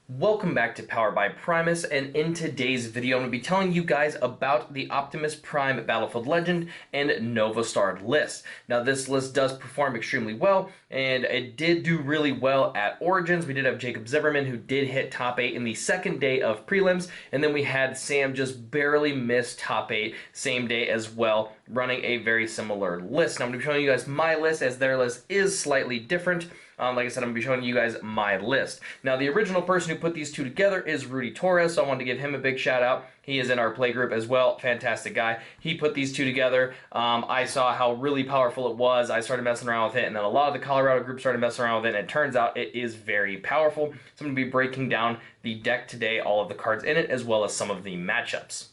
Welcome back to Powered by Primus, and in today's video I'm going to be telling you guys about the Optimus Prime Battlefield Legend and Novastar list. Now this list does perform extremely well, and it did do really well at Origins. We did have Jacob Zimmerman, who did hit top 8 in the second day of prelims, and then we had Sam just barely miss top 8 same day as well, running a very similar list. Now I'm going to be showing you guys my list, as their list is slightly different. Like I said, I'm going to be showing you guys my list. Now, the original person who put these two together is Rudy Torres, so I wanted to give him a big shout out. He is in our play group as well. Fantastic guy. He put these two together. I saw how really powerful it was. I started messing around with it, and then a lot of the Colorado group started messing around with it, and it turns out it is very powerful. So I'm going to be breaking down the deck today, all of the cards in it, as well as some of the matchups.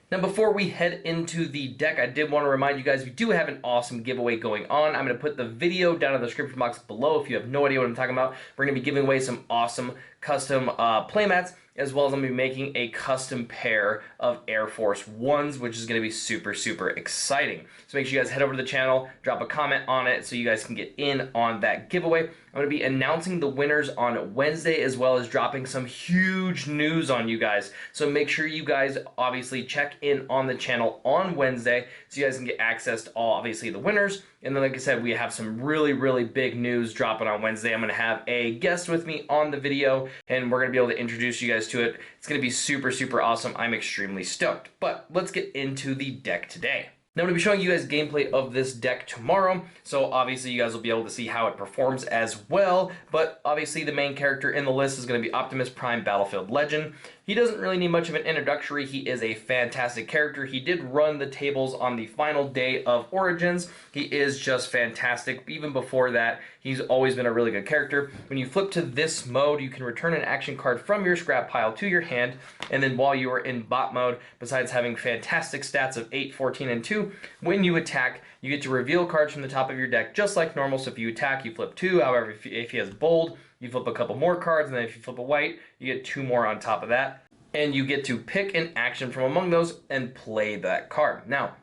Now, before we head into the deck, I did want to remind you guys we do have an awesome giveaway going on. I'm going to put the video down in the description box below if you have no idea what I'm talking about. We're going to be giving away some awesome custom playmats, as well as I'm going to be making a custom pair of Air Force Ones, which is going to be super, super exciting. So make sure you guys head over to the channel, drop a comment on it so you guys can get in on that giveaway. I'm going to be announcing the winners on Wednesday, as well as dropping some huge news on you guys. So make sure you guys obviously check in on the channel on Wednesday so you guys can get access to all, obviously, the winners. And then, like I said, we have some really, really big news dropping on Wednesday. I'm going to have a guest with me on the video, and we're going to be able to introduce you guys to it. It's going to be super, super awesome. I'm extremely stoked. But let's get into the deck today. Now I'm going to be showing you guys gameplay of this deck tomorrow, so obviously you guys will be able to see how it performs as well, but obviously the main character in the list is going to be Optimus Prime Battlefield Legend. He doesn't really need much of an introductory. He is a fantastic character. He did run the tables on the final day of Origins. He is just fantastic. Even before that, he's always been a really good character. When you flip to this mode, you can return an action card from your scrap pile to your hand, and then while you are in bot mode, besides having fantastic stats of 8, 14, and 2, when you attack, you get to reveal cards from the top of your deck just like normal. So if you attack, you flip 2. However, if he has bold, you flip a couple more cards, and then if you flip a white, you get 2 more on top of that. And you get to pick an action from among those and play that card. Now,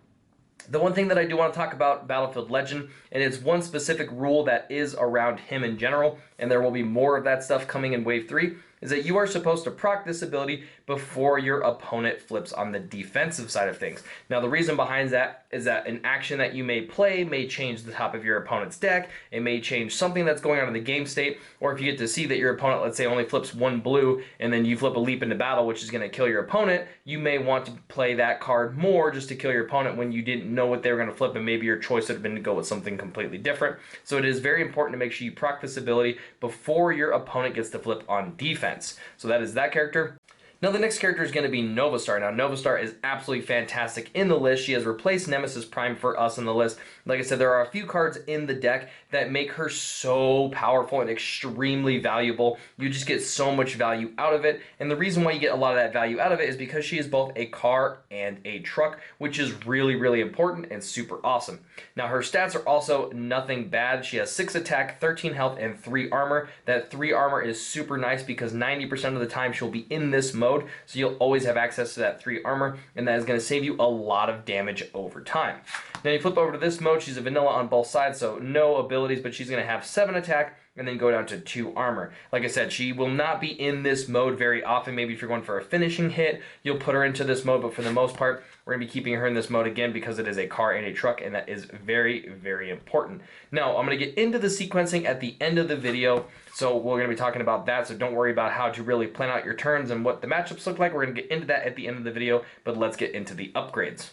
the one thing that I do want to talk about Battlefield Legend, and it's one specific rule that is around him in general, and there will be more of that stuff coming in Wave 3, is that you are supposed to proc this ability before your opponent flips on the defensive side of things. Now, the reason behind that is that an action that you may play may change the top of your opponent's deck. It may change something that's going on in the game state, or if you get to see that your opponent, let's say, only flips 1 blue, and then you flip a leap into battle, which is going to kill your opponent, you may want to play that card more just to kill your opponent when you didn't know what they were going to flip, and maybe your choice would have been to go with something completely different. So it is very important to make sure you proc this ability before your opponent gets to flip on defense. So that is that character. Now the next character is going to be Novastar. Now Novastar is absolutely fantastic in the list. She has replaced Nemesis Prime for us in the list. Like I said, there are a few cards in the deck that make her so powerful and extremely valuable. You just get so much value out of it. And the reason why you get a lot of that value out of it is because she is both a car and a truck, which is really, really important and super awesome. Now her stats are also nothing bad. She has 6 attack, 13 health, and 3 armor. That 3 armor is super nice because 90% of the time she'll be in this mode. So you'll always have access to that 3 armor, and that is going to save you a lot of damage over time. Now you flip over to this mode, she's a vanilla on both sides, so no abilities, but she's going to have 7 attack and then go down to 2 armor. Like I said, she will not be in this mode very often. Maybe if you're going for a finishing hit, you'll put her into this mode, but for the most part, we're going to be keeping her in this mode again because it is a car and a truck, and that is very, very important. Now, I'm going to get into the sequencing at the end of the video, so we're going to be talking about that, so don't worry about how to really plan out your turns and what the matchups look like. We're going to get into that at the end of the video, but let's get into the upgrades.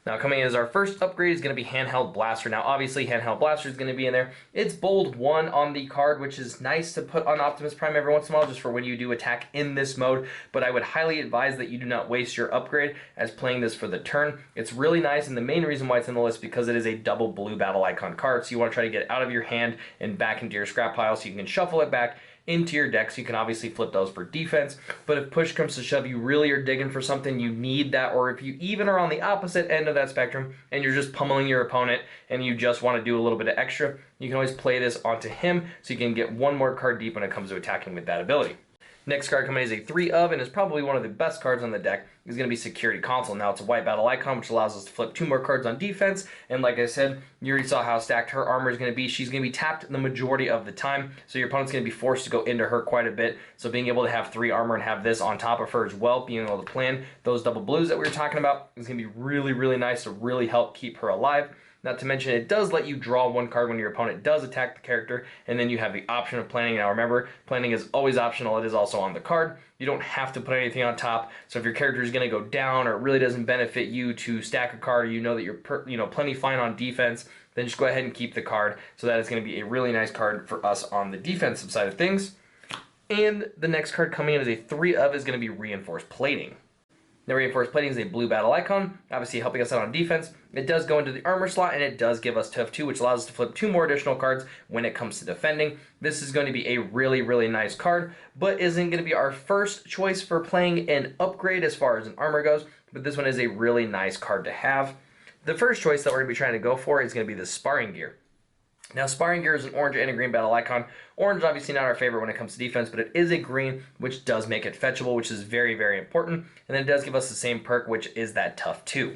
Now coming in as our first upgrade is going to be Handheld Blaster. Now obviously Handheld Blaster is going to be in there. It's bold 1 on the card, which is nice to put on Optimus Prime every once in a while just for when you do attack in this mode, but I would highly advise that you do not waste your upgrade as playing this for the turn. It's really nice, and the main reason why it's in the list because it is a double blue battle icon card, so you want to try to get it out of your hand and back into your scrap pile so you can shuffle it back into your deck, so you can obviously flip those for defense. But if push comes to shove, you really are digging for something, you need that, or if you even are on the opposite end of that spectrum and you're just pummeling your opponent and you just want to do a little bit of extra, you can always play this onto him so you can get 1 more card deep when it comes to attacking with that ability. Next card coming as a 3 of, and is probably one of the best cards on the deck, is going to be Security Console. Now, it's a white battle icon, which allows us to flip 2 more cards on defense, and like I said, you already saw how stacked her armor is going to be. She's going to be tapped the majority of the time, so your opponent's going to be forced to go into her quite a bit. So being able to have 3 armor and have this on top of her as well, being able to plan those double blues that we were talking about, is going to be really, really nice to really help keep her alive. Not to mention, it does let you draw 1 card when your opponent does attack the character, and then you have the option of planning. Now remember, planning is always optional. It is also on the card. You don't have to put anything on top, so if your character is going to go down or it really doesn't benefit you to stack a card, or you know that you're plenty fine on defense, then just go ahead and keep the card. So that is going to be a really nice card for us on the defensive side of things. And the next card coming in as a 3 of is going to be Reinforced Plating. Now, Reinforced Plating is a blue battle icon, obviously helping us out on defense. It does go into the armor slot, and it does give us Tough 2, which allows us to flip 2 more additional cards when it comes to defending. This is going to be a really, really nice card, but isn't going to be our first choice for playing an upgrade as far as an armor goes, but this one is a really nice card to have. The first choice that we're going to be trying to go for is going to be the Sparring Gear. Now, Sparring Gear is an orange and a green battle icon. Orange is obviously not our favorite when it comes to defense, but it is a green, which does make it fetchable, which is very, very important. And then it does give us the same perk, which is that Tough 2.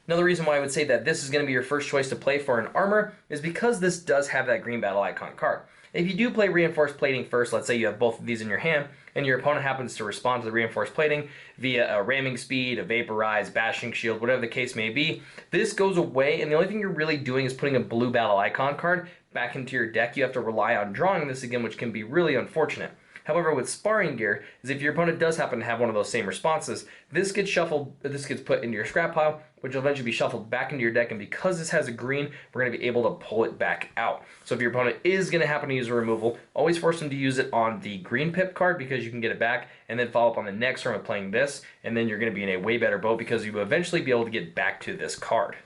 Now, the reason why I would say that this is going to be your first choice to play for an armor is because this does have that green battle icon card. If you do play Reinforced Plating first, let's say you have both of these in your hand, and your opponent happens to respond to the Reinforced Plating via a Ramming Speed, a Vaporize, Bashing Shield, whatever the case may be, this goes away, and the only thing you're really doing is putting a blue battle icon card back into your deck. You have to rely on drawing this again, which can be really unfortunate. However, with Sparring Gear, is if your opponent does happen to have one of those same responses, this gets put into your scrap pile, which will eventually be shuffled back into your deck, and because this has a green, we're going to be able to pull it back out. So if your opponent is going to happen to use a removal, always force them to use it on the green pip card, because you can get it back, and then follow up on the next turn with playing this, and then you're going to be in a way better boat, because you will eventually be able to get back to this card.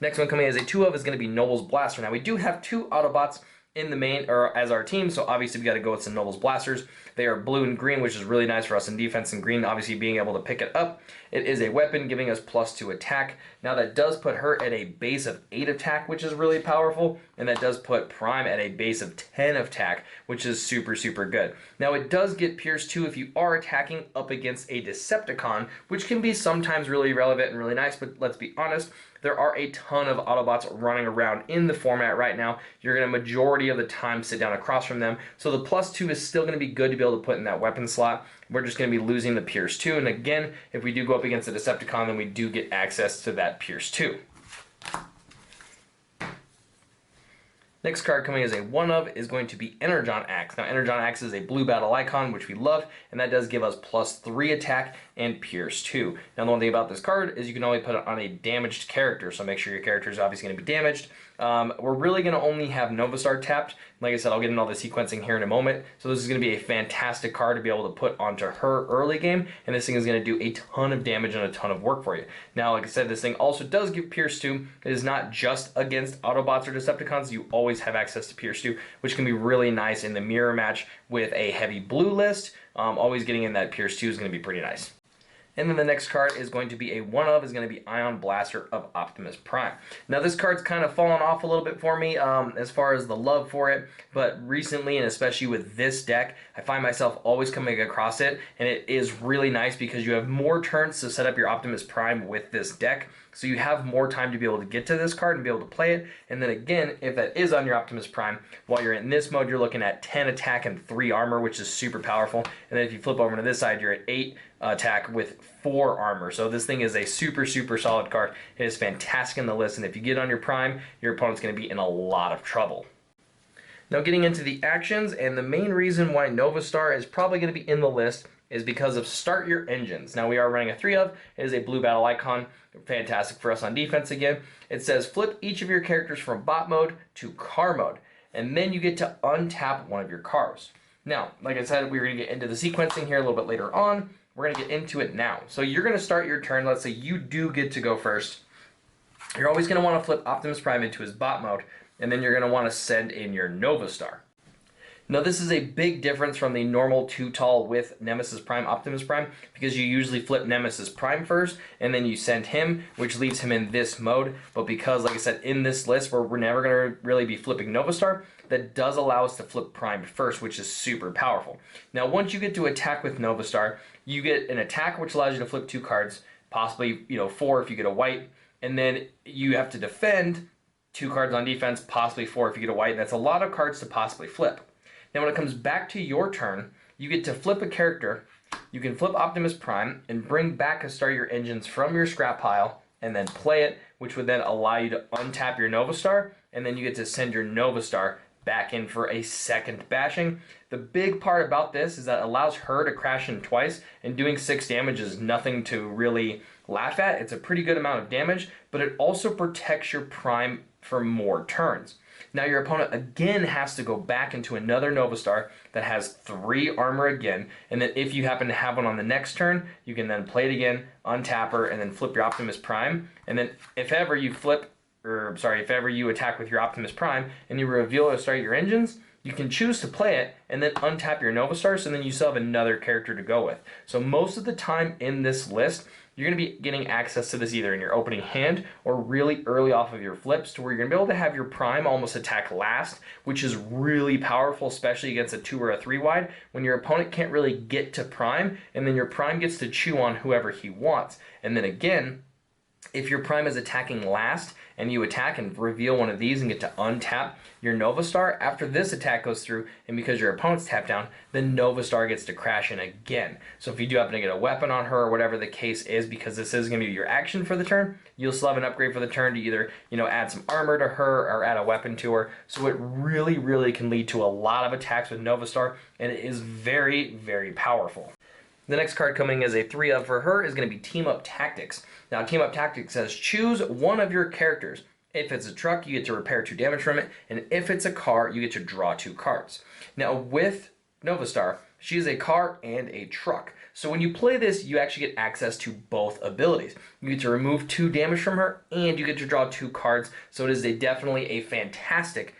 Next one coming as a 2 of is going to be Noble's Blaster. Now, we do have 2 Autobots in the main, or as our team, so obviously we got to go with some Noble's Blasters. They are blue and green, which is really nice for us in defense, and green obviously being able to pick it up. It is a weapon giving us +2 attack. Now, that does put her at a base of 8 attack, which is really powerful, and that does put Prime at a base of 10 attack, which is super, super good. Now, it does get Pierce 2 if you are attacking up against a Decepticon, which can be sometimes really relevant and really nice, but let's be honest, there are a ton of Autobots running around in the format right now. You're going to majority of the time sit down across from them, so the +2 is still going to be good to be able to put in that weapon slot. We're just going to be losing the Pierce 2, and again, if we do go up against a Decepticon, then we do get access to that Pierce 2. Next card coming as a 1 of is going to be Energon Axe. Now, Energon Axe is a blue battle icon, which we love, and that does give us +3 attack and Pierce 2. Now, the one thing about this card is you can only put it on a damaged character, so make sure your character is obviously going to be damaged. We're really going to only have Novastar tapped. Like I said, I'll get into all the sequencing here in a moment. So this is going to be a fantastic card to be able to put onto her early game, and this thing is going to do a ton of damage and a ton of work for you. Now, like I said, this thing also does give Pierce 2. It is not just against Autobots or Decepticons. You always have access to Pierce 2, which can be really nice in the mirror match with a heavy blue list. Always getting in that Pierce 2 is going to be pretty nice. And then the next card is going to be a 1 of, is going to be Ion Blaster of Optimus Prime. Now, this card's kind of fallen off a little bit for me as far as the love for it, but recently, and especially with this deck, I find myself always coming across it, and it is really nice because you have more turns to set up your Optimus Prime with this deck, so you have more time to be able to get to this card and be able to play it. And then again, if that is on your Optimus Prime, while you're in this mode, you're looking at 10 attack and 3 armor, which is super powerful. And then if you flip over to this side, you're at 8 attack with 4 armor. So this thing is a super, super solid card. It is fantastic in the list, and if you get on your Prime, your opponent's going to be in a lot of trouble. Now, getting into the actions, and the main reason why Novastar is probably going to be in the list is because of Start Your Engines. Now, we are running a 3 of. It is a blue battle icon. Fantastic for us on defense again. It says flip each of your characters from bot mode to car mode, and then you get to untap one of your cars. Now, like I said, we're going to get into the sequencing here a little bit later on. We're going to get into it now. So you're going to start your turn. Let's say you do get to go first. You're always going to want to flip Optimus Prime into his bot mode, and then you're going to want to send in your Novastar. Now, this is a big difference from the normal 2 tall with Nemesis Prime, Optimus Prime, because you usually flip Nemesis Prime first, and then you send him, which leaves him in this mode. But because, like I said, in this list where we're never going to really be flipping Novastar, that does allow us to flip Prime first, which is super powerful. Now, once you get to attack with Novastar, you get an attack which allows you to flip 2 cards, possibly 4 if you get a white, and then you have to defend 2 cards on defense, possibly 4 if you get a white. That's a lot of cards to possibly flip. Now, when it comes back to your turn, you get to flip a character. You can flip Optimus Prime and bring back a Start Your Engines from your scrap pile and then play it, which would then allow you to untap your Novastar, and then you get to send your Novastar back in for a second bashing. The big part about this is that it allows her to crash in twice, and doing 6 damage is nothing to really laugh at. It's a pretty good amount of damage, but it also protects your Prime for more turns. Now your opponent again has to go back into another Novastar that has 3 armor again, and then if you happen to have one on the next turn, you can then play it again, untap her, and then flip your Optimus Prime. And then if ever you attack with your Optimus Prime and you reveal or start your engines, you can choose to play it and then untap your Novastar, so then you still have another character to go with. So most of the time in this list, you're going to be getting access to this either in your opening hand or really early off of your flips, to where you're going to be able to have your Prime almost attack last, which is really powerful, especially against a 2 or a 3 wide, when your opponent can't really get to Prime, and then your Prime gets to chew on whoever he wants. And then again, if your Prime is attacking last and you attack and reveal one of these and get to untap your Novastar, after this attack goes through and because your opponent's tapped down, then Novastar gets to crash in again. So if you do happen to get a weapon on her or whatever the case is, because this is going to be your action for the turn, you'll still have an upgrade for the turn to either add some armor to her or add a weapon to her. So it really, really can lead to a lot of attacks with Novastar, and it is very, very powerful. The next card coming as a 3-of for her is going to be Team Up Tactics. Now, Team Up Tactics says choose one of your characters. If it's a truck, you get to repair 2 damage from it, and if it's a car, you get to draw 2 cards. Now, with Novastar, she is a car and a truck. So when you play this, you actually get access to both abilities. You get to remove 2 damage from her, and you get to draw 2 cards. So it is definitely a fantastic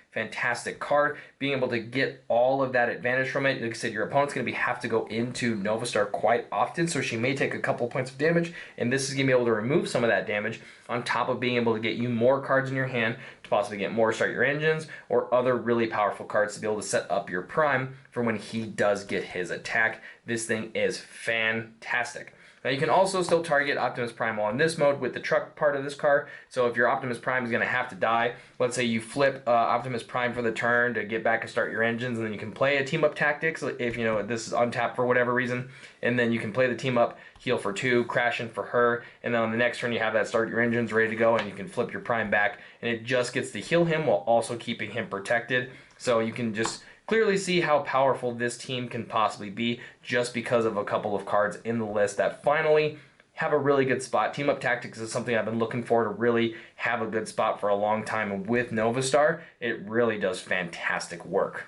card, being able to get all of that advantage from it. Like I said, your opponent's going to have to go into Novastar quite often, so she may take a couple points of damage, and this is going to be able to remove some of that damage on top of being able to get you more cards in your hand to possibly get more Start Your Engines or other really powerful cards to be able to set up your Prime for when he does get his attack. This thing is fantastic. Now you can also still target Optimus Prime while in this mode with the truck part of this car. So if your Optimus Prime is going to have to die, let's say you flip Optimus Prime for the turn to get back and start your engines, and then you can play a Team Up Tactics if this is untapped for whatever reason, and then you can play the Team Up, heal for 2, crash in for her, and then on the next turn you have that Start Your Engines ready to go, and you can flip your Prime back, and it just gets to heal him while also keeping him protected. So you can just clearly see how powerful this team can possibly be just because of a couple of cards in the list that finally have a really good spot. Team Up Tactics is something I've been looking for to really have a good spot for a long time, and with Novastar, it really does fantastic work.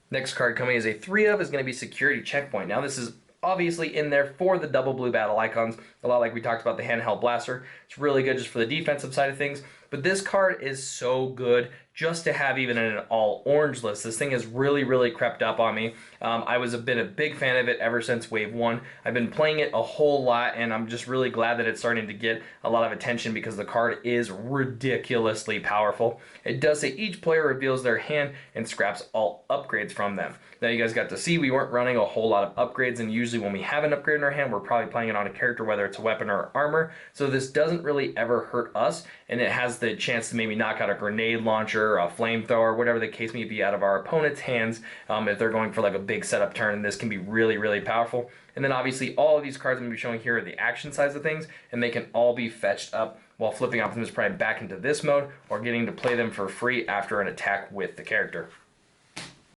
Next card coming as a 3-of is going to be Security Checkpoint. Now this is obviously in there for the double blue battle icons, a lot like we talked about the handheld blaster. It's really good just for the defensive side of things, but this card is so good just to have even in an all orange list. This thing has really, really crept up on me. I've been a big fan of it ever since Wave 1. I've been playing it a whole lot, and I'm just really glad that it's starting to get a lot of attention because the card is ridiculously powerful. It does say each player reveals their hand and scraps all upgrades from them. Now you guys got to see we weren't running a whole lot of upgrades, and usually when we have an upgrade in our hand, we're probably playing it on a character, whether it's a weapon or armor. So this doesn't really ever hurt us, and it has the chance to maybe knock out a grenade launcher, a flamethrower, whatever the case may be, out of our opponent's hands if they're going for like a big setup turn. This can be really, really powerful. And then obviously all of these cards I'm going to be showing here are the action sides of things, and they can all be fetched up while flipping Optimus Prime back into this mode or getting to play them for free after an attack with the character.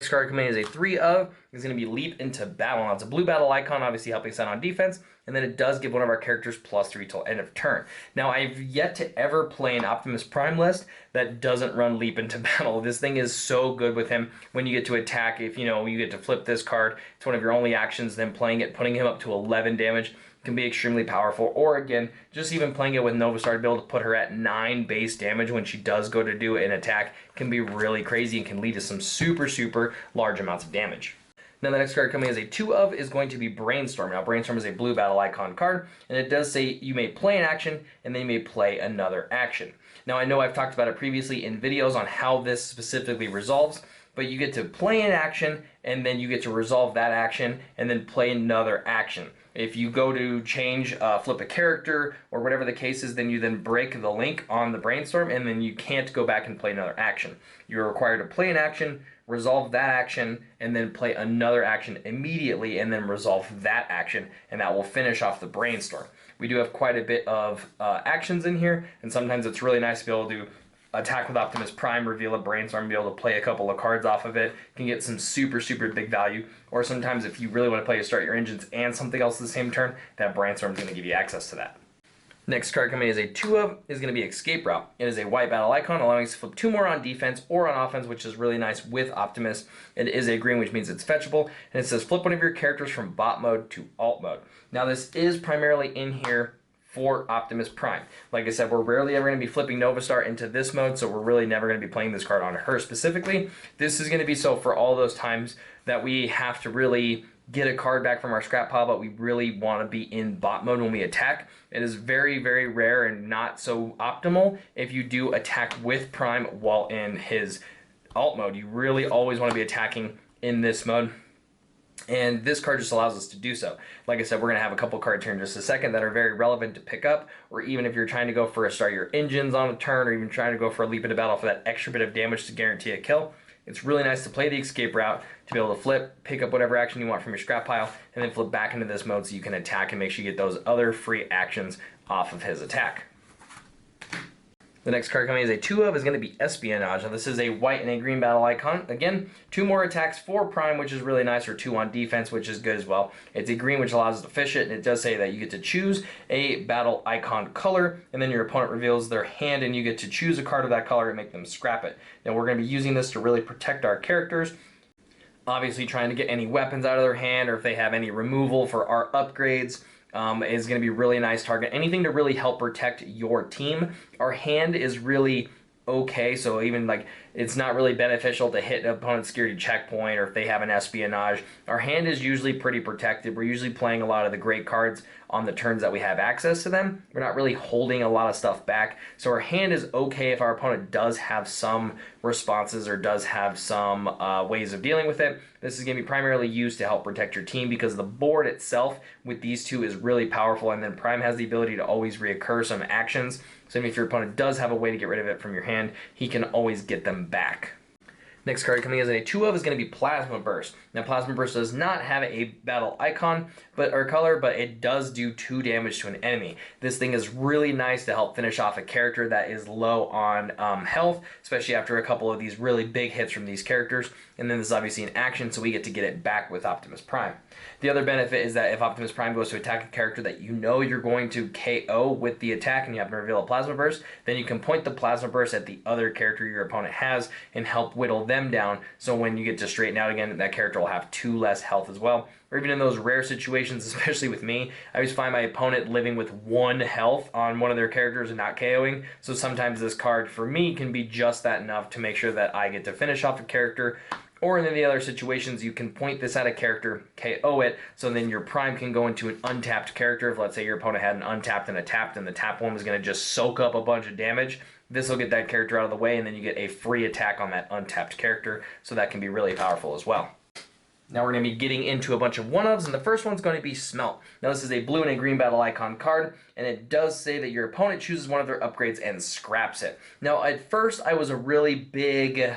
Next card coming as a 3-of is going to be Leap into Battle. Now, it's a blue battle icon, obviously helping us out on defense, and then it does give one of our characters +3 till end of turn. Now, I've yet to ever play an Optimus Prime list that doesn't run Leap into Battle. This thing is so good with him when you get to attack. If you get to flip this card, it's one of your only actions, then playing it, putting him up to 11 damage can be extremely powerful. Or again, just even playing it with Novaprime to be able to put her at 9 base damage when she does go to do an attack can be really crazy and can lead to some super, super large amounts of damage. Now the next card coming as a 2 of is going to be Brainstorm. Now Brainstorm is a blue battle icon card, and it does say you may play an action and then you may play another action. Now I know I've talked about it previously in videos on how this specifically resolves, but you get to play an action and then you get to resolve that action and then play another action. If you go to change, flip a character, or whatever the case is, then you then break the link on the Brainstorm, and then you can't go back and play another action. You're required to play an action, resolve that action, and then play another action immediately, and then resolve that action, and that will finish off the Brainstorm. We do have quite a bit of actions in here, and sometimes it's really nice to be able to attack with Optimus Prime, reveal a Brainstorm, be able to play a couple of cards off of it. You can get some super, super big value. Or sometimes if you really want to play to start your engines and something else at the same turn, that Brainstorm is going to give you access to that. Next card coming as a 2 of is going to be Escape Route. It is a white battle icon, allowing us to flip 2 more on defense or on offense, which is really nice with Optimus. It is a green, which means it's fetchable, and it says flip one of your characters from bot mode to alt mode. Now this is primarily in here for Optimus Prime. Like I said, we're rarely ever going to be flipping Novastar into this mode, so we're really never going to be playing this card on her specifically. This is going to be so for all those times that we have to really get a card back from our scrap pile, but we really want to be in bot mode when we attack. It is very, very rare and not so optimal if you do attack with Prime while in his alt mode. You really always want to be attacking in this mode. And this card just allows us to do so. Like I said, we're going to have a couple cards here in just a second that are very relevant to pick up, or even if you're trying to go for a start your engines on a turn, or even trying to go for a leap into battle for that extra bit of damage to guarantee a kill. It's really nice to play the escape route, to be able to flip, pick up whatever action you want from your scrap pile, and then flip back into this mode so you can attack and make sure you get those other free actions off of his attack. The next card coming as a 2 of is going to be Espionage. Now this is a white and a green battle icon. Again, 2 more attacks for Prime, which is really nice, or 2 on defense, which is good as well. It's a green, which allows us to fish it, and it does say that you get to choose a battle icon color, and then your opponent reveals their hand, and you get to choose a card of that color and make them scrap it. Now we're going to be using this to really protect our characters. Obviously trying to get any weapons out of their hand, or if they have any removal for our upgrades. Is going to be really nice target. Anything to really help protect your team. Our hand is really okay, so even like it's not really beneficial to hit an opponent's security checkpoint, or if they have an espionage. Our hand is usually pretty protected. We're usually playing a lot of the great cards on the turns that we have access to them. We're not really holding a lot of stuff back, so our hand is okay if our opponent does have some responses or does have some ways of dealing with it. This is going to be primarily used to help protect your team, because the board itself with these 2 is really powerful, and then Prime has the ability to always reoccur some actions. So if your opponent does have a way to get rid of it from your hand, he can always get them back. Next card coming as a 2 of is going to be Plasma Burst. Now Plasma Burst does not have a battle icon or color, but it does do 2 damage to an enemy. This thing is really nice to help finish off a character that is low on health, especially after a couple of these really big hits from these characters. And then this is obviously an action, so we get to get it back with Optimus Prime. The other benefit is that if Optimus Prime goes to attack a character that you know you're going to KO with the attack, and you happen to reveal a Plasma Burst, then you can point the Plasma Burst at the other character your opponent has and help whittle them down, so when you get to straighten out again, that character will have 2 less health as well. Or even in those rare situations, especially with me, I always find my opponent living with 1 health on one of their characters and not KOing, so sometimes this card for me can be just that enough to make sure that I get to finish off a character. Or in any other situations, you can point this at a character, KO it, so then your Prime can go into an untapped character. If let's say your opponent had an untapped and a tapped, and the tapped one was going to just soak up a bunch of damage, this will get that character out of the way, and then you get a free attack on that untapped character, so that can be really powerful as well. Now we're going to be getting into a bunch of 1-ofs, and the first one's going to be Smelt. Now this is a blue and a green battle icon card, and it does say that your opponent chooses one of their upgrades and scraps it. Now at first I was a really big...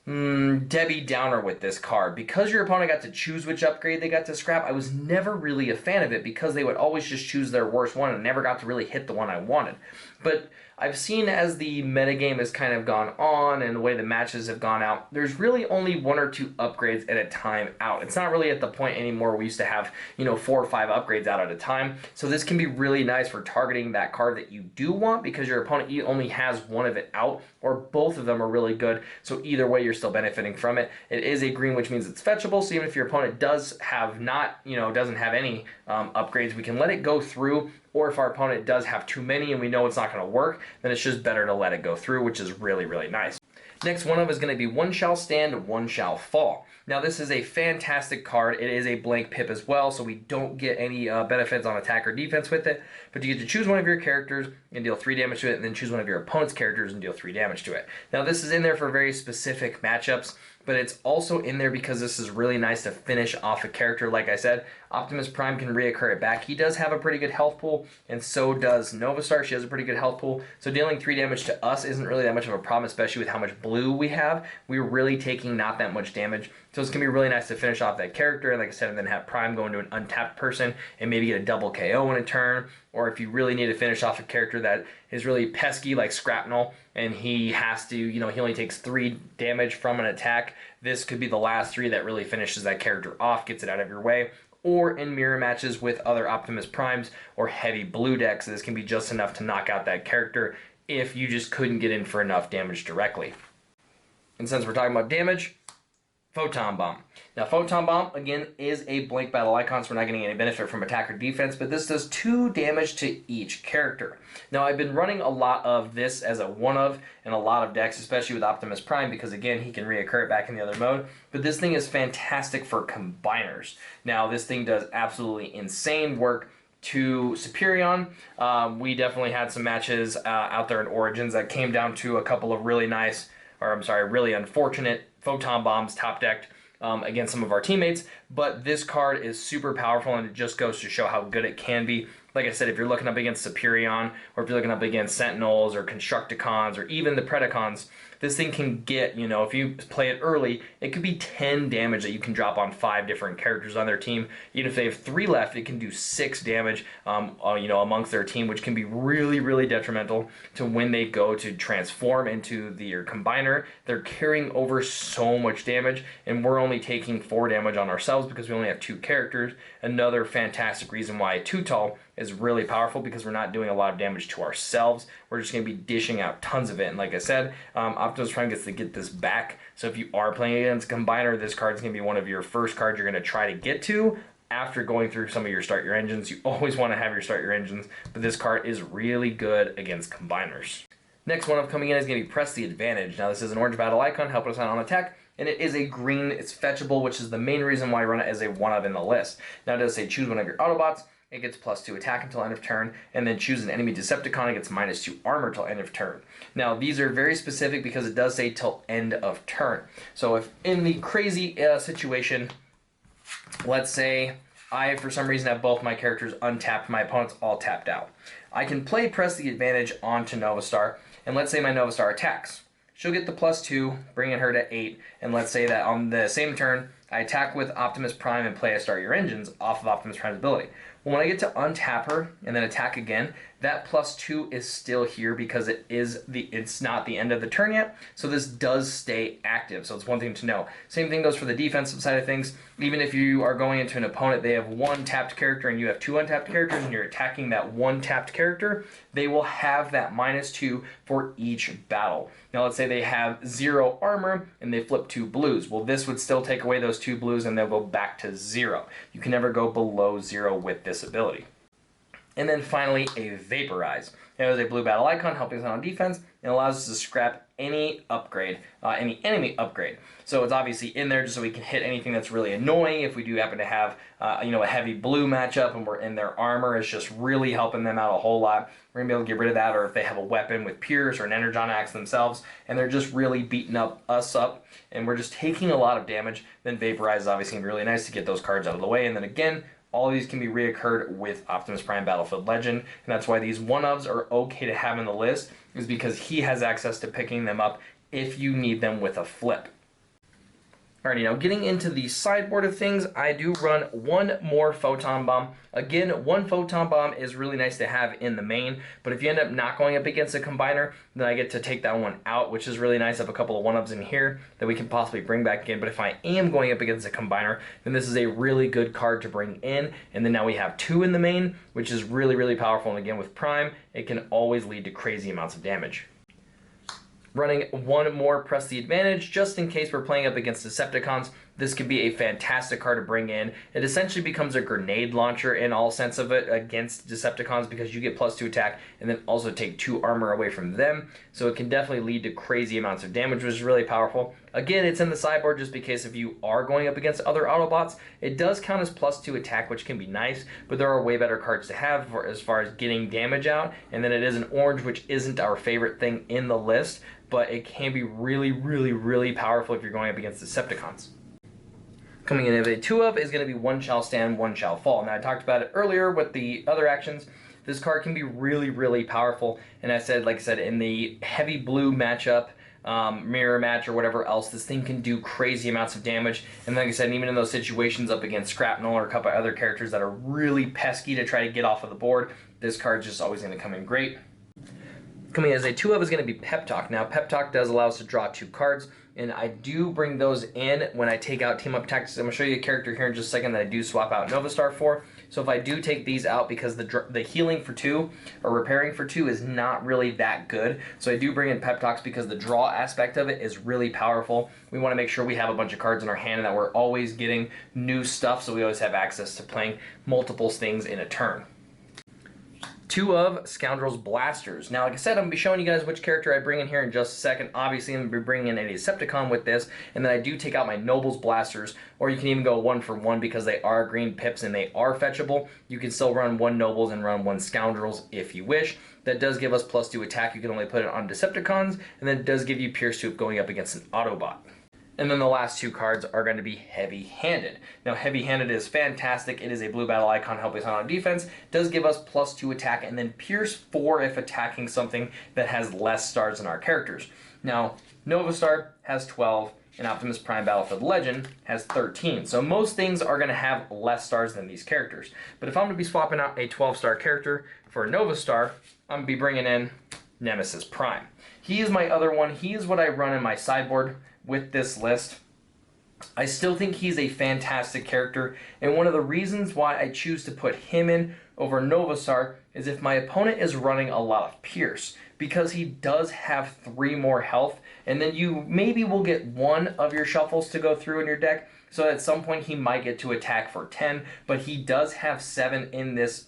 Debbie Downer with this card. Because your opponent got to choose which upgrade they got to scrap, I was never really a fan of it because they would always just choose their worst one and never got to really hit the one I wanted. But I've seen as the metagame has kind of gone on and the way the matches have gone out, there's really only one or two upgrades at a time out. It's not really at the point anymore we used to have, 4 or 5 upgrades out at a time. So this can be really nice for targeting that card that you do want because your opponent only has one of it out, or both of them are really good. So either way, you're still benefiting from it. It is a green, which means it's fetchable. So even if your opponent does have doesn't have any upgrades, we can let it go through. Or if our opponent does have too many and we know it's not going to work, then it's just better to let it go through, which is really, really nice. Next one up is going to be One Shall Stand, One Shall Fall. Now this is a fantastic card. It is a blank pip as well, so we don't get any benefits on attack or defense with it, but you get to choose one of your characters and deal 3 damage to it, and then choose one of your opponent's characters and deal 3 damage to it. Now this is in there for very specific matchups, but it's also in there because this is really nice to finish off a character. Like I said, Optimus Prime can reoccur it back. He does have a pretty good health pool, and so does Novastar. She has a pretty good health pool, so dealing 3 damage to us isn't really that much of a problem, especially with how much blue we have. We're really taking not that much damage, so it's going to be really nice to finish off that character, and like I said, and then have Prime go into an untapped person and maybe get a double KO in a turn, or if you really need to finish off a character that is really pesky like Scrapnel, and he has to, he only takes 3 damage from an attack, this could be the last 3 that really finishes that character off, gets it out of your way. Or in mirror matches with other Optimus Primes or heavy blue decks, this can be just enough to knock out that character if you just couldn't get in for enough damage directly. And since we're talking about damage, Photon Bomb. Now, Photon Bomb, again, is a blank battle icon, so we're not getting any benefit from attack or defense, but this does 2 damage to each character. Now, I've been running a lot of this as a one-of in a lot of decks, especially with Optimus Prime, because, again, he can reoccur it back in the other mode, but this thing is fantastic for combiners. Now, this thing does absolutely insane work to Superion. We definitely had some matches out there in Origins that came down to a couple of really unfortunate Photon Bombs top decked against some of our teammates, but this card is super powerful, and it just goes to show how good it can be. Like I said, if you're looking up against Superion, or if you're looking up against Sentinels, or Constructicons, or even the Predacons, this thing can get, if you play it early, it could be 10 damage that you can drop on 5 different characters on their team. Even if they have 3 left, it can do 6 damage, amongst their team, which can be really, really detrimental to when they go to transform into your combiner. They're carrying over so much damage, and we're only taking 4 damage on ourselves because we only have 2 characters. Another fantastic reason why Too-Tall is really powerful, because we're not doing a lot of damage to ourselves. We're just going to be dishing out tons of it. And like I said, Optimus Prime gets to get this back. So if you are playing against Combiner, this card is going to be one of your first cards you're going to try to get to after going through some of your Start Your Engines. You always want to have your Start Your Engines, but this card is really good against Combiners. Next one up coming in is going to be Press the Advantage. Now this is an orange battle icon, helping us out on attack, and it is a green, it's fetchable, which is the main reason why I run it as a one-of in the list. Now it does say choose one of your Autobots. It gets +2 attack until end of turn, and then choose an enemy Decepticon, it gets -2 armor till end of turn. Now, these are very specific because it does say till end of turn. So if in the crazy situation, let's say I, for some reason, have both my characters untapped, my opponent's all tapped out, I can play Press the Advantage onto Novastar, and let's say my Novastar attacks. She'll get the +2, bringing her to 8, and let's say that on the same turn, I attack with Optimus Prime and play a Start Your Engines off of Optimus Prime's ability. Well, when I get to untap her and then attack again, that +2 is still here because it's not the end of the turn yet, so this does stay active, so it's one thing to know. Same thing goes for the defensive side of things. Even if you are going into an opponent, they have 1 tapped character and you have 2 untapped characters, and you're attacking that 1 tapped character, they will have that -2 for each battle. Now let's say they have 0 armor and they flip 2 blues. Well, this would still take away those 2 blues and they'll go back to 0. You can never go below 0 with this ability. And then finally, a Vaporize. It is a blue battle icon, helping us out on defense, and allows us to scrap any upgrade, any enemy upgrade. So it's obviously in there just so we can hit anything that's really annoying. If we do happen to have, a heavy blue matchup and we're in their armor, it's just really helping them out a whole lot. We're gonna be able to get rid of that, or if they have a weapon with Pierce or an Energon Axe themselves, and they're just really beating us up, and we're just taking a lot of damage, then Vaporize is obviously gonna be really nice to get those cards out of the way. And then again, all of these can be reoccurred with Optimus Prime Battlefield Legend, and that's why these one-ofs are okay to have in the list, is because he has access to picking them up if you need them with a flip. Alrighty, now getting into the sideboard of things, I do run one more Photon Bomb. Again, one Photon Bomb is really nice to have in the main, but if you end up not going up against a combiner, then I get to take that one out, which is really nice. I have a couple of 1-ups in here that we can possibly bring back in, but if I am going up against a combiner, then this is a really good card to bring in, and then now we have 2 in the main, which is really, really powerful, and again, with Prime, it can always lead to crazy amounts of damage. Running one more Press the Advantage, just in case we're playing up against Decepticons. This could be a fantastic card to bring in. It essentially becomes a grenade launcher in all sense of it against Decepticons because you get +2 attack and then also take 2 armor away from them. So it can definitely lead to crazy amounts of damage, which is really powerful. Again, it's in the sideboard just because if you are going up against other Autobots, it does count as +2 attack, which can be nice, but there are way better cards to have as far as getting damage out. And then it is an orange, which isn't our favorite thing in the list, but it can be really, really, really powerful if you're going up against Decepticons. Coming in at a 2 of is going to be One Shall Stand, One Shall Fall. Now, I talked about it earlier with the other actions. This card can be really, really powerful. And like I said, in the heavy blue matchup, mirror match or whatever else, this thing can do crazy amounts of damage. And like I said, even in those situations up against Scrapnel or a couple of other characters that are really pesky to try to get off of the board, this card's just always going to come in great. Coming as a 2 of is going to be Pep Talk. Now, Pep Talk does allow us to draw 2 cards, and I do bring those in when I take out Team Up Tactics. I'm going to show you a character here in just a second that I do swap out Novastar for. So if I do take these out, because the healing for 2 or repairing for 2 is not really that good, so I do bring in Pep Talks because the draw aspect of it is really powerful. We want to make sure we have a bunch of cards in our hand and that we're always getting new stuff, so we always have access to playing multiple things in a turn. 2 of Scoundrel's Blasters. Now, like I said, I'm going to be showing you guys which character I bring in here in just a second. Obviously, I'm going to be bringing in a Decepticon with this, and then I do take out my Noble's Blasters, or you can even go 1 for 1 because they are green pips and they are fetchable. You can still run 1 Nobles and run 1 Scoundrels if you wish. That does give us +2 attack. You can only put it on Decepticons, and then it does give you Pierce 2 going up against an Autobot. And then the last 2 cards are going to be Heavy Handed. Now, Heavy Handed is fantastic. It is a blue battle icon helping us on defense. It does give us +2 attack and then Pierce 4 if attacking something that has less stars than our characters. Now, Novastar has 12 and Optimus Prime Battlefield Legend has 13. So most things are going to have less stars than these characters. But if I'm going to be swapping out a 12-star character for a Novastar, I'm going to be bringing in Nemesis Prime. He is my other one. He is what I run in my sideboard with this list. I still think he's a fantastic character, and one of the reasons why I choose to put him in over Novastar is if my opponent is running a lot of Pierce, because he does have 3 more health, and then you maybe will get 1 of your shuffles to go through in your deck, so at some point he might get to attack for 10, but he does have 7 in this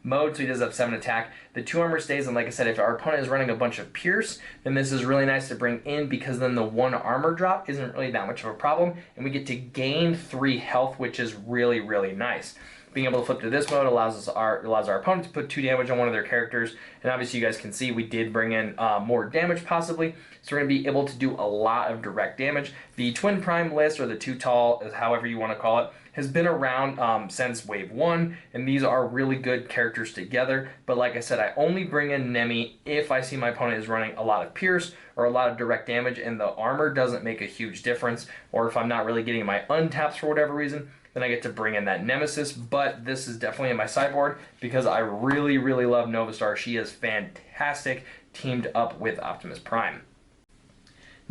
mode, so he does have 7 attack. The 2 armor stays, and like I said, if our opponent is running a bunch of Pierce, then this is really nice to bring in because then the 1 armor drop isn't really that much of a problem, and we get to gain 3 health, which is really, really nice. Being able to flip to this mode allows our opponent to put 2 damage on one of their characters, and obviously you guys can see we did bring in more damage possibly, so we're going to be able to do a lot of direct damage. The Twin Prime list, or the 2 tall, however you want to call it, has been around since Wave 1, and these are really good characters together, but like I said, I only bring in Nemi if I see my opponent is running a lot of Pierce or a lot of direct damage and the armor doesn't make a huge difference, or if I'm not really getting my untaps for whatever reason, then I get to bring in that Nemesis. But this is definitely in my sideboard because I really, really love Novastar. She is fantastic teamed up with Optimus Prime.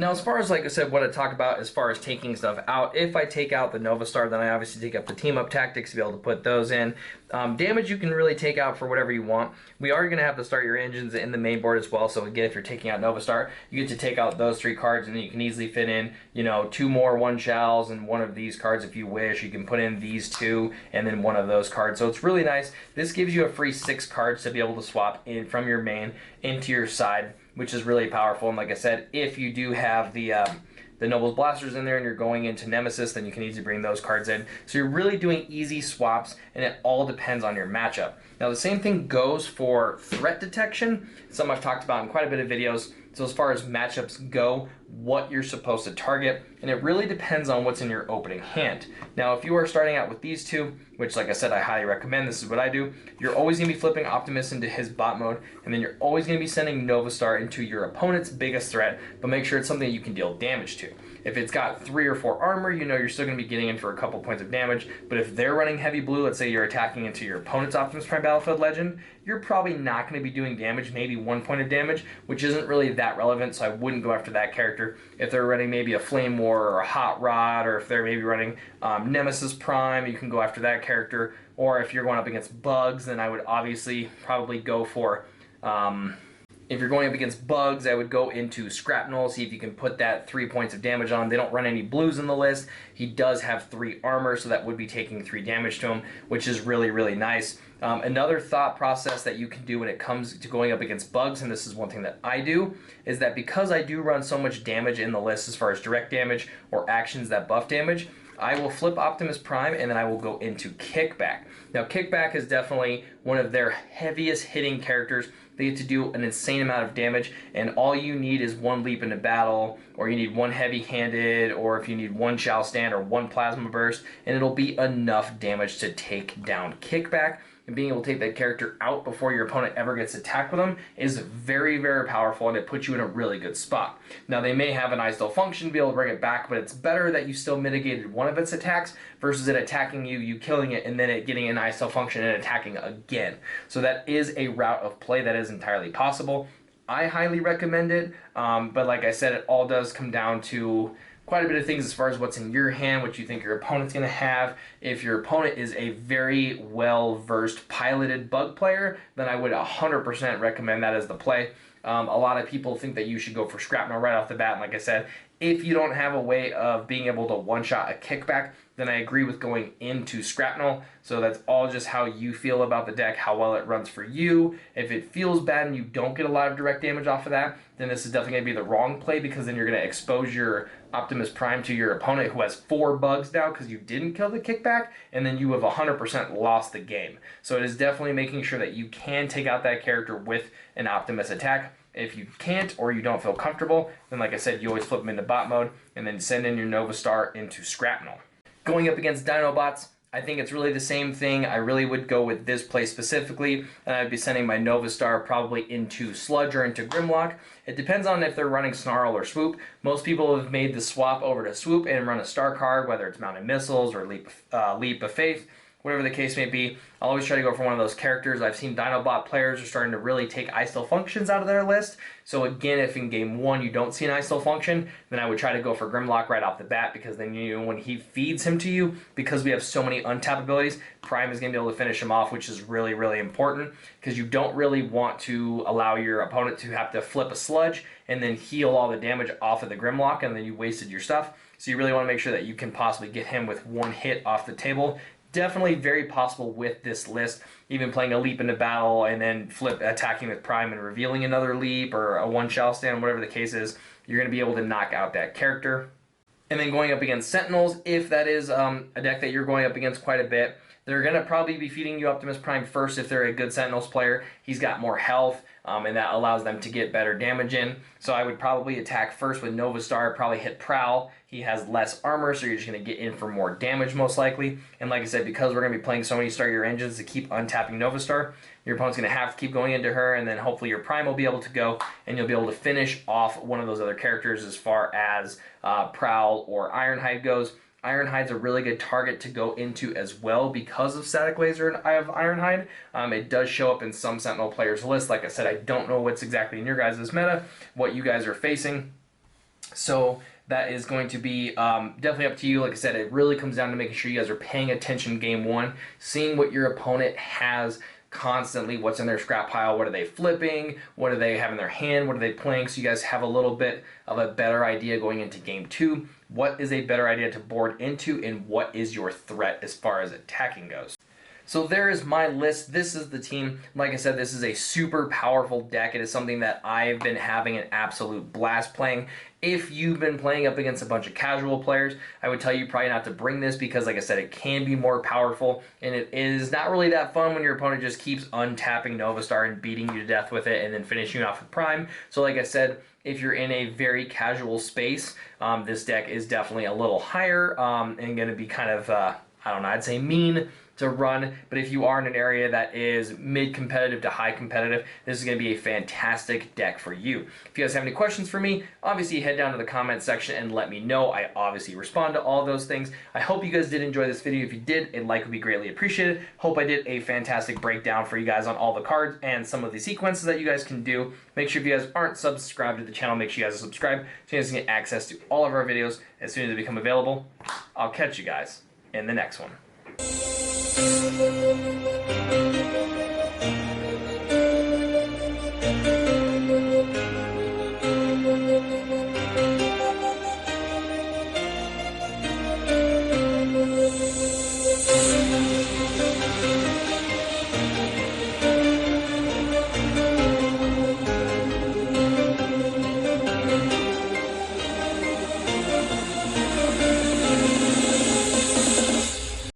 Now, as far as, like I said, what I talk about as far as taking stuff out, if I take out the Novastar, then I obviously take up the Team-Up Tactics to be able to put those in. Damage you can really take out for whatever you want. We are going to have to start your engines in the main board as well, so again, if you're taking out Novastar, you get to take out those 3 cards, and then you can easily fit in, 2 more One-Shalls and 1 of these cards if you wish. You can put in these 2 and then 1 of those cards, so it's really nice. This gives you a free 6 cards to be able to swap in from your main into your side, which is really powerful. And like I said, if you do have the Noble's Blasters in there and you're going into Nemesis, then you can easily bring those cards in. So you're really doing easy swaps, and it all depends on your matchup. Now, the same thing goes for threat detection, something I've talked about in quite a bit of videos. So as far as matchups go, what you're supposed to target, and it really depends on what's in your opening hand. Now, if you are starting out with these 2, which like I said, I highly recommend, this is what I do, you're always going to be flipping Optimus into his bot mode, and then you're always going to be sending Novastar into your opponent's biggest threat, but make sure it's something you can deal damage to. If it's got 3 or 4 armor, you know you're still going to be getting in for a couple points of damage. But if they're running heavy blue, let's say you're attacking into your opponent's Optimus Prime Battlefield Legend, you're probably not going to be doing damage, maybe 1 point of damage, which isn't really that relevant, so I wouldn't go after that character. If they're running maybe a Flame War or a Hot Rod, or if they're maybe running Nemesis Prime, you can go after that character. Or if you're going up against Bugs, then I would obviously probably go for... if you're going up against Bugs, I would go into Shrapnel, see if you can put that 3 points of damage on. They don't run any blues in the list. He does have 3 armor, so that would be taking 3 damage to him, which is really, really nice. Another thought process that you can do when it comes to going up against Bugs, and this is one thing that I do, is that because I do run so much damage in the list as far as direct damage or actions that buff damage, I will flip Optimus Prime and then I will go into Kickback. Now, Kickback is definitely one of their heaviest hitting characters. They get to do an insane amount of damage, and all you need is 1 leap into battle, or you need 1 heavy-handed, or if you need 1 shall stand or 1 plasma burst, and it'll be enough damage to take down Kickback. And being able to take that character out before your opponent ever gets attacked with them is very, very powerful, and it puts you in a really good spot. Now, they may have an I Still Function to be able to bring it back, but it's better that you still mitigated one of its attacks versus it attacking you, you killing it, and then it getting an I Still Function and attacking again. So that is a route of play that is entirely possible. I highly recommend it, but like I said, it all does come down to quite a bit of things as far as what's in your hand, what you think your opponent's going to have. If your opponent is a very well-versed piloted bug player, then I would 100% recommend that as the play. A lot of people think that you should go for Shrapnel right off the bat, and like I said, if you don't have a way of being able to one-shot a Kickback, then I agree with going into Shrapnel. So that's all just how you feel about the deck, how well it runs for you. If it feels bad and you don't get a lot of direct damage off of that, then this is definitely going to be the wrong play, because then you're going to expose your Optimus Prime to your opponent who has 4 bugs now because you didn't kill the Kickback, and then you have 100% lost the game. So it is definitely making sure that you can take out that character with an Optimus attack. If you can't or you don't feel comfortable, then like I said, you always flip them into bot mode and then send in your Nova Star into Shrapnel. Going up against Dinobots, I think it's really the same thing. I really would go with this play specifically, and I'd be sending my Nova Star probably into Sludge or into Grimlock. It depends on if they're running Snarl or Swoop. Most people have made the swap over to Swoop and run a Star card, whether it's Mounted Missiles or Leap of Faith. Whatever the case may be, I'll always try to go for one of those characters. I've seen Dinobot players are starting to really take I Still Functions out of their list. So again, if in game 1 you don't see an I Still Function, then I would try to go for Grimlock right off the bat, because then you know when he feeds him to you, because we have so many untap abilities, Prime is going to be able to finish him off, which is really, really important, because you don't really want to allow your opponent to have to flip a Sludge and then heal all the damage off of the Grimlock, and then you wasted your stuff. So you really want to make sure that you can possibly get him with 1 hit off the table. Definitely very possible with this list, even playing a leap into battle and then attacking with Prime and revealing another leap or a 1 shall stand, whatever the case is, you're going to be able to knock out that character. And then going up against Sentinels, if that is a deck that you're going up against quite a bit, they're going to probably be feeding you Optimus Prime first if they're a good Sentinels player. He's got more health, and that allows them to get better damage in. So I would probably attack first with Nova Star, probably hit Prowl. He has less armor, so you're just going to get in for more damage most likely. And like I said, because we're going to be playing so many Start Your Engines to keep untapping Nova Star, your opponent's going to have to keep going into her, and then hopefully your Prime will be able to go, and you'll be able to finish off one of those other characters as far as Prowl or Ironhide goes. Ironhide's a really good target to go into as well because of Static Laser and I have Ironhide. It does show up in some Sentinel players' list. Like I said, I don't know what's exactly in your guys' meta, what you guys are facing. So that is going to be definitely up to you. Like I said, it really comes down to making sure you guys are paying attention game 1, seeing what your opponent has constantly, what's in their scrap pile, what are they flipping, what do they have in their hand, what are they playing, so you guys have a little bit of a better idea going into game 2. What is a better idea to board into, and what is your threat as far as attacking goes. So there is my list. This is the team. Like I said, this is a super powerful deck. It is something that I've been having an absolute blast playing. If you've been playing up against a bunch of casual players, I would tell you probably not to bring this, because like I said, it can be more powerful, and it is not really that fun when your opponent just keeps untapping Nova Star and beating you to death with it and then finishing you off with Prime. So like I said, if you're in a very casual space, this deck is definitely a little higher and going to be kind of, I don't know, I'd say mean, to run, but if you are in an area that is mid-competitive to high competitive, this is going to be a fantastic deck for you. If you guys have any questions for me, obviously head down to the comment section and let me know. I obviously respond to all those things. I hope you guys did enjoy this video. If you did, a like would be greatly appreciated. Hope I did a fantastic breakdown for you guys on all the cards and some of the sequences that you guys can do. Make sure if you guys aren't subscribed to the channel, make sure you guys are subscribed so you guys can get access to all of our videos as soon as they become available. I'll catch you guys in the next one.